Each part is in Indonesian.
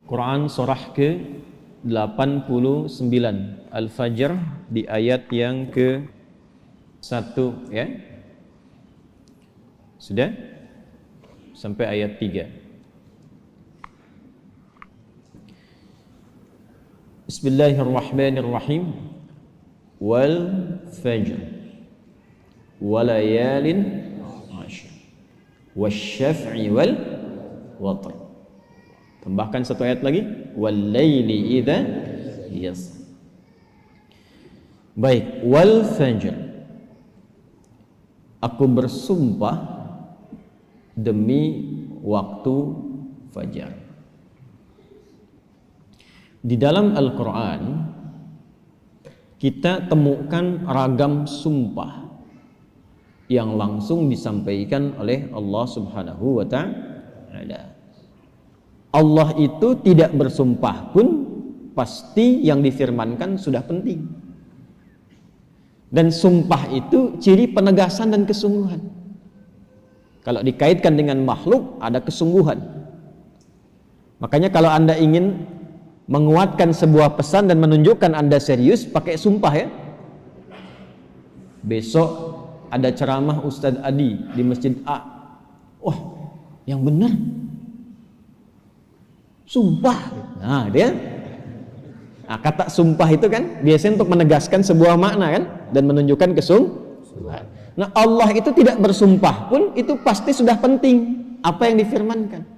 Quran surah ke-89 Al-Fajr di ayat yang ke-1 ya. Sudah? Sampai ayat 3. Bismillahirrahmanirrahim. Wal fajr walayalin 'ashr wasyaf'i wal watr. Tambahkan satu ayat lagi, wal laili idza yasr. Baik, wal fajr, aku bersumpah demi waktu fajar. Di dalam Al-Quran kita temukan ragam sumpah yang langsung disampaikan oleh Allah Subhanahu wa ta'ala. Allah itu tidak bersumpah pun pasti yang difirmankan sudah penting. Dan sumpah itu ciri penegasan dan kesungguhan. Kalau dikaitkan dengan makhluk ada kesungguhan. Makanya kalau Anda ingin menguatkan sebuah pesan dan menunjukkan Anda serius, pakai sumpah ya. Besok ada ceramah Ustadz Adi di Masjid A. Wah, yang benar sumpah. Nah, dia. Nah, kata sumpah itu kan biasanya untuk menegaskan sebuah makna kan dan menunjukkan kesungguhan. Nah, Allah itu tidak bersumpah pun itu pasti sudah penting apa yang difirmankan.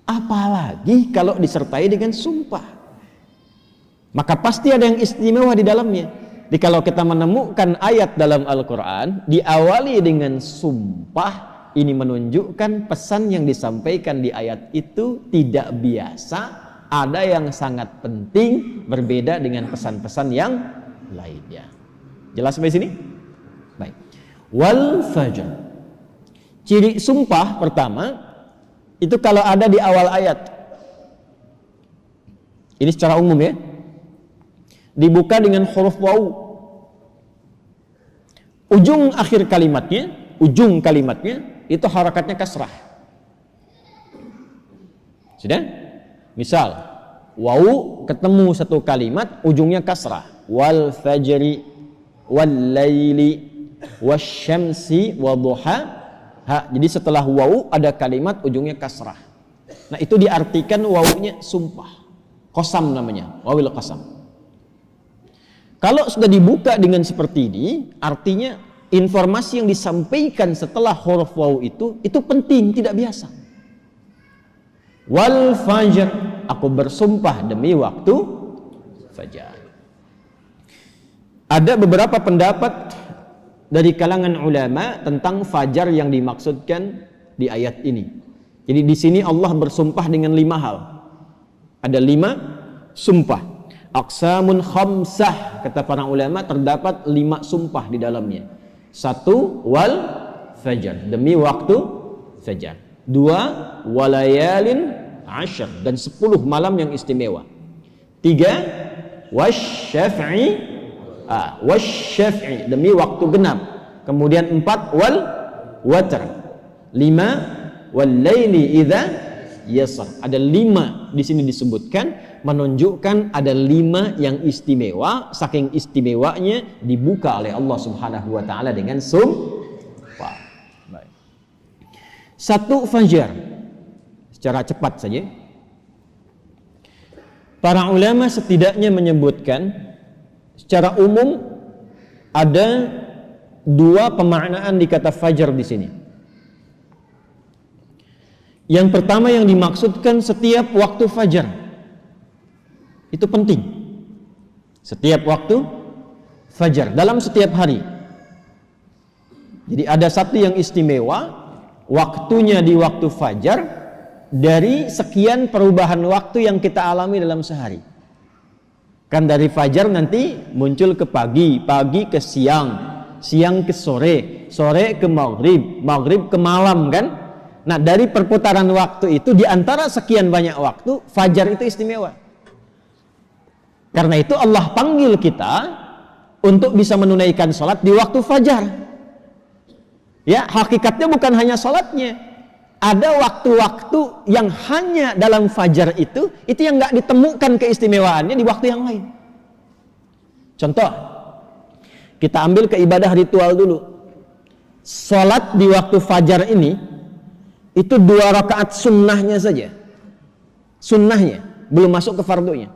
Apalagi kalau disertai dengan sumpah, maka pasti ada yang istimewa di dalamnya. Jadi kalau kita menemukan ayat dalam Al-Quran diawali dengan sumpah, ini menunjukkan pesan yang disampaikan di ayat itu tidak biasa, ada yang sangat penting, berbeda dengan pesan-pesan yang lainnya. Jelas sampai sini? Baik. Wal fajr, ciri sumpah pertama itu kalau ada di awal ayat. Ini secara umum ya. Dibuka dengan huruf waw. Ujung akhir kalimatnya, ujung kalimatnya itu harakatnya kasrah. Sudah? Misal, waw ketemu satu kalimat ujungnya kasrah. Wal fajri wal laili wasyamsi wadduha. Jadi setelah waw ada kalimat ujungnya kasrah. Nah, itu diartikan wawnya sumpah. Qasam namanya, wawil qasam. Kalau sudah dibuka dengan seperti ini, artinya informasi yang disampaikan setelah huruf waw itu penting, tidak biasa. Wal fajr, aku bersumpah demi waktu fajar. Ada beberapa pendapat dari kalangan ulama tentang fajar yang dimaksudkan di ayat ini. Jadi di sini Allah bersumpah dengan 5 hal. Ada 5 sumpah. Aqsamun khamsah, kata para ulama, terdapat 5 sumpah di dalamnya. 1, wal fajar, demi waktu fajar. 2, walayalin 'ashr, dan 10 malam yang istimewa. 3, wasyaf'i, wasyaf'i, demi waktu genap. Kemudian 4, wal watr. 5, wal laili idza yasr. Ada 5 di sini disebutkan, menunjukkan ada 5 yang istimewa. Saking istimewanya dibuka oleh Allah Subhanahu wa ta'ala dengan sumpah. Baik. 1, fajar. Secara cepat saja, para ulama setidaknya menyebutkan secara umum ada 2 pemaknaan di kata fajar di sini. Yang pertama yang dimaksudkan setiap waktu fajar. Itu penting. Setiap waktu fajar dalam setiap hari. Jadi ada satu yang istimewa, waktunya di waktu fajar dari sekian perubahan waktu yang kita alami dalam sehari. Kan dari fajar nanti muncul ke pagi, pagi ke siang, siang ke sore, sore ke maghrib, maghrib ke malam kan. Nah, dari perputaran waktu itu, di antara sekian banyak waktu, fajar itu istimewa. Karena itu Allah panggil kita untuk bisa menunaikan sholat di waktu fajar. Ya, hakikatnya bukan hanya sholatnya, ada waktu-waktu yang hanya dalam fajar itu yang nggak ditemukan keistimewaannya di waktu yang lain. Contoh, kita ambil ke ibadah ritual dulu. Sholat di waktu fajar ini itu 2 rakaat sunnahnya saja. Sunnahnya, belum masuk ke fardunya.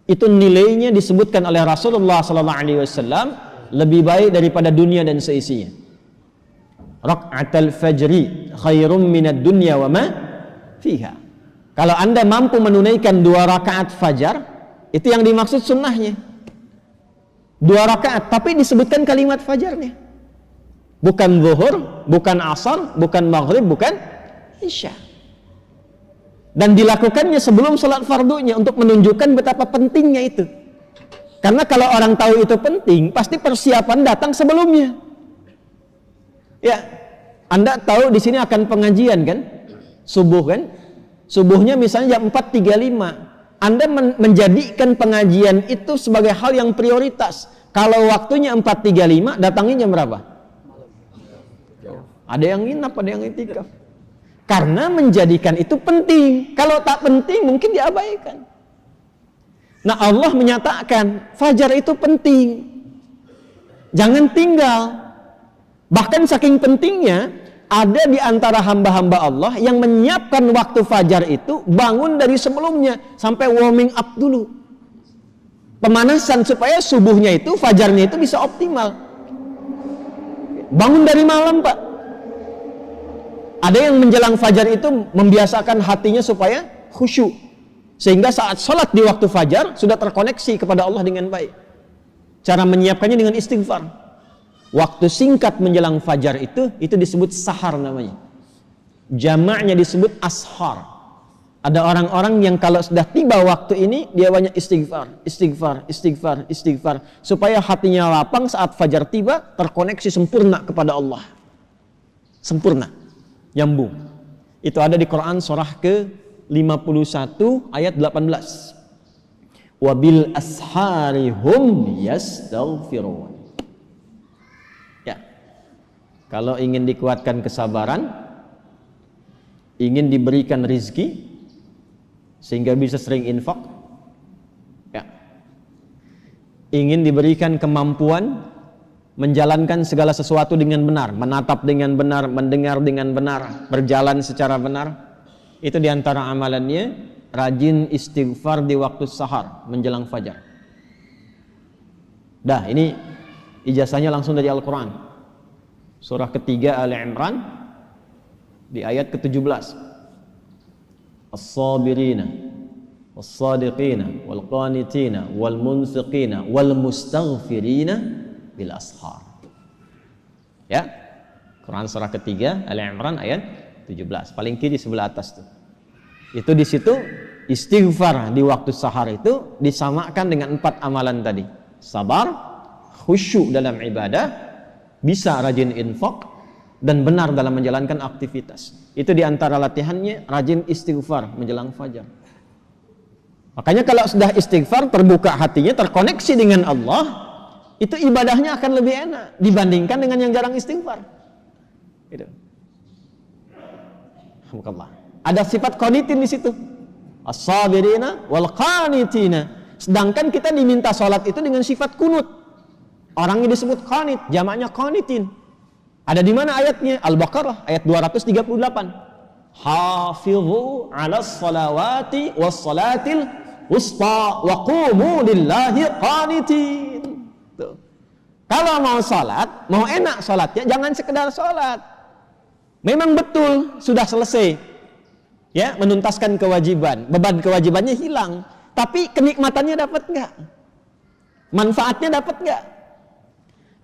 Itu nilainya disebutkan oleh Rasulullah SAW lebih baik daripada dunia dan seisinya. Raka'atul fajri khairum minad dunya wa ma fiha. Kalau Anda mampu menunaikan 2 rakaat fajar, itu yang dimaksud sunnahnya. 2 rakaat, tapi disebutkan kalimat fajarnya. Bukan zuhur, bukan asar, bukan maghrib, bukan isya. Dan dilakukannya sebelum salat fardunya untuk menunjukkan betapa pentingnya itu. Karena kalau orang tahu itu penting, pasti persiapan datang sebelumnya. Ya, Anda tahu di sini akan pengajian kan? Subuh kan? Subuhnya misalnya jam 4.35. Anda menjadikan pengajian itu sebagai hal yang prioritas. Kalau waktunya 4.35, datangnya jam berapa? Ada yang nginap, ada yang itikaf. Karena menjadikan itu penting. Kalau tak penting mungkin diabaikan. Nah, Allah menyatakan fajar itu penting. Jangan tinggal. Bahkan saking pentingnya, ada di antara hamba-hamba Allah yang menyiapkan waktu fajar itu bangun dari sebelumnya sampai warming up dulu. Pemanasan supaya subuhnya itu, fajarnya itu bisa optimal. Bangun dari malam, Pak. Ada yang menjelang fajar itu membiasakan hatinya supaya khusyuk. Sehingga saat sholat di waktu fajar sudah terkoneksi kepada Allah dengan baik. Cara menyiapkannya dengan istighfar. Waktu singkat menjelang fajar itu disebut sahar namanya. Jamaknya disebut ashar. Ada orang-orang yang kalau sudah tiba waktu ini, dia banyak istighfar, istighfar, istighfar, istighfar. Supaya hatinya lapang saat fajar tiba, terkoneksi sempurna kepada Allah. Sempurna. Nyambung. Itu ada di Quran surah ke-51 ayat 18. Wabil ashari hum yastaghfirun. Kalau ingin dikuatkan kesabaran, ingin diberikan rizki, sehingga bisa sering infak, ya. Ingin diberikan kemampuan menjalankan segala sesuatu dengan benar, menatap dengan benar, mendengar dengan benar, berjalan secara benar. Itu diantara amalannya, rajin istighfar di waktu sahar menjelang fajar. Dah, ini ijazahnya langsung dari Al-Quran. Surah ketiga Ali Imran di ayat ke-17. As-sabirina was-sadiqina wal-qanitina wal-munfiqina wal-mustaghfirina bil ashar. Ya. Quran surah ketiga Ali Imran ayat 17. Paling kiri sebelah atas tuh. Itu di situ istighfar di waktu sahar itu disamakan dengan 4 amalan tadi. Sabar, khusyuk dalam ibadah, bisa rajin infak, dan benar dalam menjalankan aktivitas. Itu diantara latihannya, rajin istighfar menjelang fajar. Makanya kalau sudah istighfar, terbuka hatinya, terkoneksi dengan Allah, itu ibadahnya akan lebih enak dibandingkan dengan yang jarang istighfar. Gitu. Alhamdulillah. Ada sifat qanitin di situ. As-sabirina wal qanitina. Sedangkan kita diminta sholat itu dengan sifat kunut. Orangnya disebut qanit, jamaknya qanitin. Ada di mana ayatnya? Al-Baqarah ayat 238. Hafizu 'alas salawati was salatil wusta wa qumu lillahi qanitin. Tuh. Kalau mau salat, mau enak salatnya, jangan sekedar salat. Memang betul sudah selesai. Ya, menuntaskan kewajiban, beban kewajibannya hilang. Tapi kenikmatannya dapat enggak? Manfaatnya dapat enggak?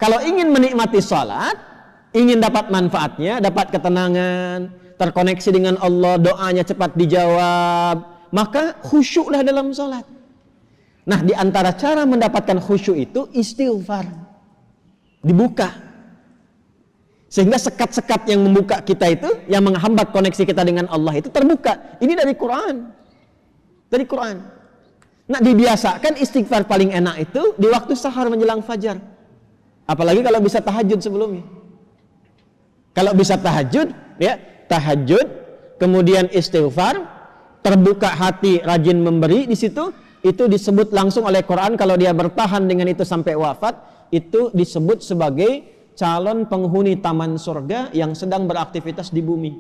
Kalau ingin menikmati salat, ingin dapat manfaatnya, dapat ketenangan, terkoneksi dengan Allah, doanya cepat dijawab, maka khusyuklah dalam salat. Nah, di antara cara mendapatkan khusyuk itu istighfar. Dibuka. Sehingga sekat-sekat yang membuka kita itu, yang menghambat koneksi kita dengan Allah itu terbuka. Ini dari Quran. Dari Quran. Nah, dibiasakan istighfar paling enak itu di waktu sahar menjelang fajar. Apalagi kalau bisa tahajud sebelumnya. Kalau bisa tahajud, ya, tahajud kemudian istighfar, terbuka hati, rajin memberi di situ, itu disebut langsung oleh Quran kalau dia bertahan dengan itu sampai wafat, itu disebut sebagai calon penghuni taman surga yang sedang beraktivitas di bumi.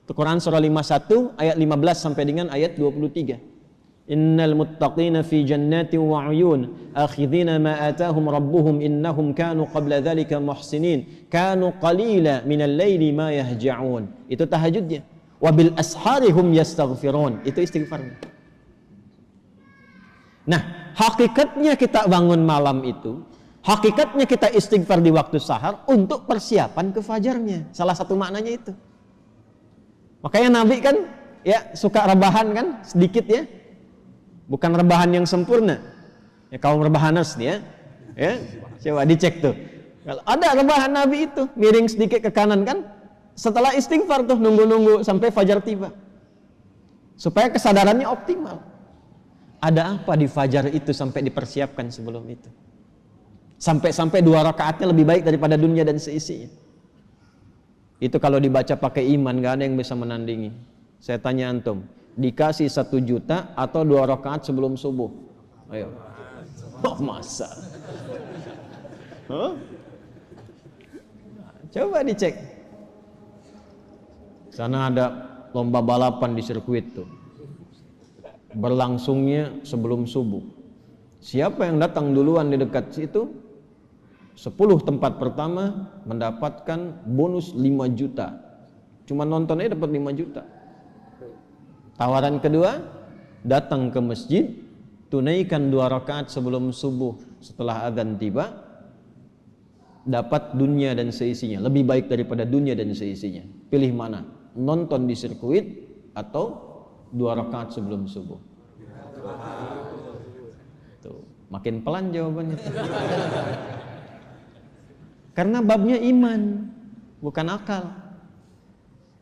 Itu Quran surah 51 ayat 15 sampai dengan ayat 23. Innal muttaqina fi jannati wa 'uyun akhidhina ma atahum rabbuhum innahum kanu qabla dhalika muhsinin kanu qalila minal laili ma yahja'un. Itu tahajudnya. Wa bil asharihum yastaghfirun. Itu istighfarnya. Nah, hakikatnya kita bangun malam itu, hakikatnya kita istighfar di waktu sahar untuk persiapan ke fajarnya. Salah satu maknanya itu. Makanya Nabi kan ya suka rebahan kan sedikit ya. Bukan rebahan yang sempurna. Ya kaum rebahanas nih ya. Ya, coba dicek tuh. Kalau ada rebahan Nabi itu, miring sedikit ke kanan kan, setelah istighfar tuh nunggu-nunggu sampai fajar tiba. Supaya kesadarannya optimal. Ada apa di fajar itu sampai dipersiapkan sebelum itu? Sampai-sampai 2 rakaatnya lebih baik daripada dunia dan seisinya. Itu kalau dibaca pakai iman, gak ada yang bisa menandingi. Saya tanya antum, dikasih 1 juta atau 2 rakaat sebelum subuh? Ayo. Oh, masa? Huh? Coba dicek. Sana ada lomba balapan di sirkuit tuh. Berlangsungnya sebelum subuh. Siapa yang datang duluan di dekat situ, 10 tempat pertama mendapatkan bonus 5 juta. Cuma nonton aja dapat 5 juta. Tawaran kedua, datang ke masjid, tunaikan 2 rakaat sebelum subuh, setelah azan tiba, dapat dunia dan seisinya, lebih baik daripada dunia dan seisinya. Pilih mana? Nonton di sirkuit atau 2 rakaat sebelum subuh? Tuh, makin pelan jawabannya. Karena babnya iman, bukan akal.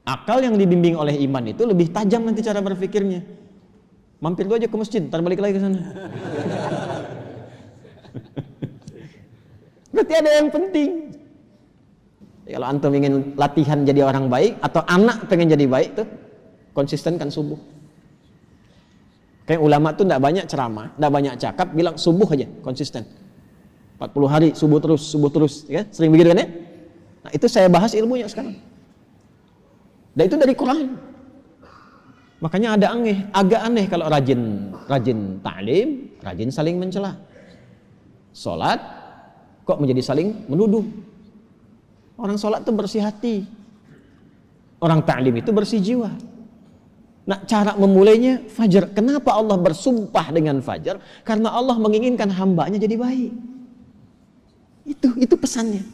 Akal yang dibimbing oleh iman itu lebih tajam nanti cara berpikirnya. Mampir dulu aja ke masjid, ntar balik lagi ke sana. Berarti ada yang penting. Kalau antum ingin latihan jadi orang baik atau anak pengen jadi baik tuh, konsistenkan subuh. Kayak ulama tuh enggak banyak ceramah, enggak banyak cakap, bilang subuh aja, konsisten. 40 hari subuh terus, ya. Sering begitu kan ya? Nah, itu saya bahas ilmunya sekarang. Dan itu dari Quran. Makanya agak aneh kalau rajin ta'lim, rajin saling mencela. Salat kok menjadi saling menuduh. Orang salat itu bersih hati. Orang ta'lim itu bersih jiwa. Nah, cara memulainya fajar. Kenapa Allah bersumpah dengan fajar? Karena Allah menginginkan hambanya jadi baik. Itu pesannya.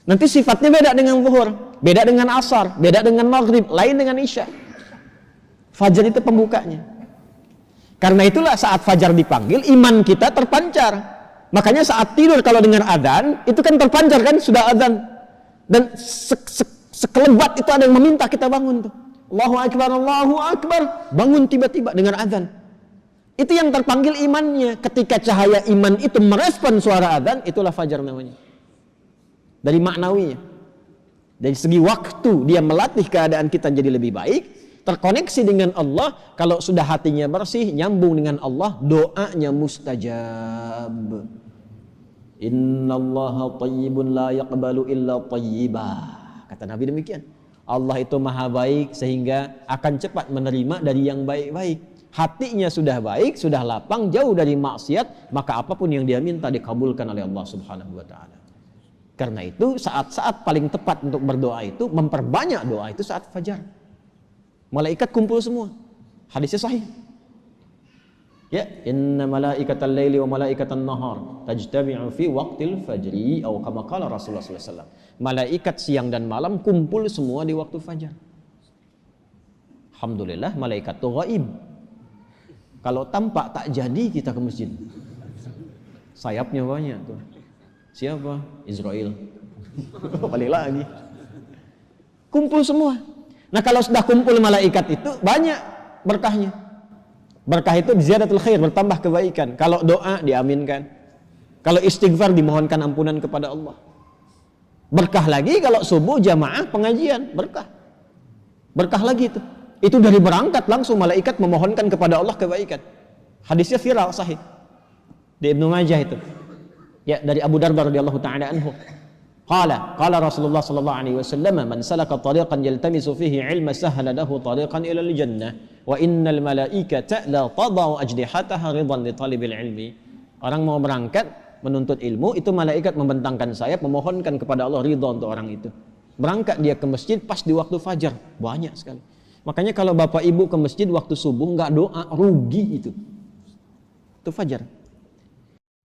Nanti sifatnya beda dengan zuhur, beda dengan asar, beda dengan maghrib, lain dengan isya. Fajar itu pembukanya. Karena itulah saat fajar dipanggil, iman kita terpancar. Makanya saat tidur kalau dengar adzan, itu kan terpancar kan, sudah adzan. Dan sekelebat itu ada yang meminta kita bangun tuh. Allahu Akbar, bangun tiba-tiba dengar adzan. Itu yang terpanggil imannya. Ketika cahaya iman itu merespon suara adzan, itulah fajar namanya. Dari maknawinya. Dari segi waktu dia melatih keadaan kita jadi lebih baik, terkoneksi dengan Allah. Kalau sudah hatinya bersih, nyambung dengan Allah, doanya mustajab. Innallaha thayyibun la yaqbalu illa thayyibah. Kata Nabi demikian. Allah itu maha baik sehingga akan cepat menerima dari yang baik-baik. Hatinya sudah baik, sudah lapang, jauh dari maksiat, maka apapun yang dia minta dikabulkan oleh Allah Subhanahu wa taala. Karena itu saat-saat paling tepat untuk berdoa itu, memperbanyak doa itu saat fajar. Malaikat kumpul semua. Hadisnya sahih. Ya, inna malaikatal laili wa malaikatan nahar tajtami'u fi waqtil fajri atau kama qala Rasulullah sallallahu alaihi wasallam. Malaikat siang dan malam kumpul semua di waktu fajar. Alhamdulillah malaikat itu ghaib. Kalau tampak tak jadi kita ke masjid. Sayapnya banyak tuh. Siapa? Israel. Balik lagi. Kumpul semua. Nah, kalau sudah kumpul malaikat itu banyak berkahnya. Berkah itu ziyadatul khair, bertambah kebaikan. Kalau doa diaminkan. Kalau istighfar dimohonkan ampunan kepada Allah. Berkah lagi kalau subuh jamaah pengajian, berkah. Berkah lagi itu. Itu dari berangkat langsung malaikat memohonkan kepada Allah kebaikan. Hadisnya viral sahih di Ibnu Majah itu. Ya, dari Abu Darda radhiyallahu taala anhu. Qala Rasulullah sallallahu alaihi wasallam, "Man salaka tariqan yaltamisu fihi 'ilma sahhala lahu tariqan ila al-jannah, wa innal malaikata la tadau ajnihataha ridan li talibil ilmi." Orang mau berangkat menuntut ilmu, itu malaikat membentangkan sayap memohonkan kepada Allah ridha untuk orang itu. Berangkat dia ke masjid pas di waktu fajar, banyak sekali. Makanya kalau bapak ibu ke masjid waktu subuh nggak doa, rugi itu. Itu fajar.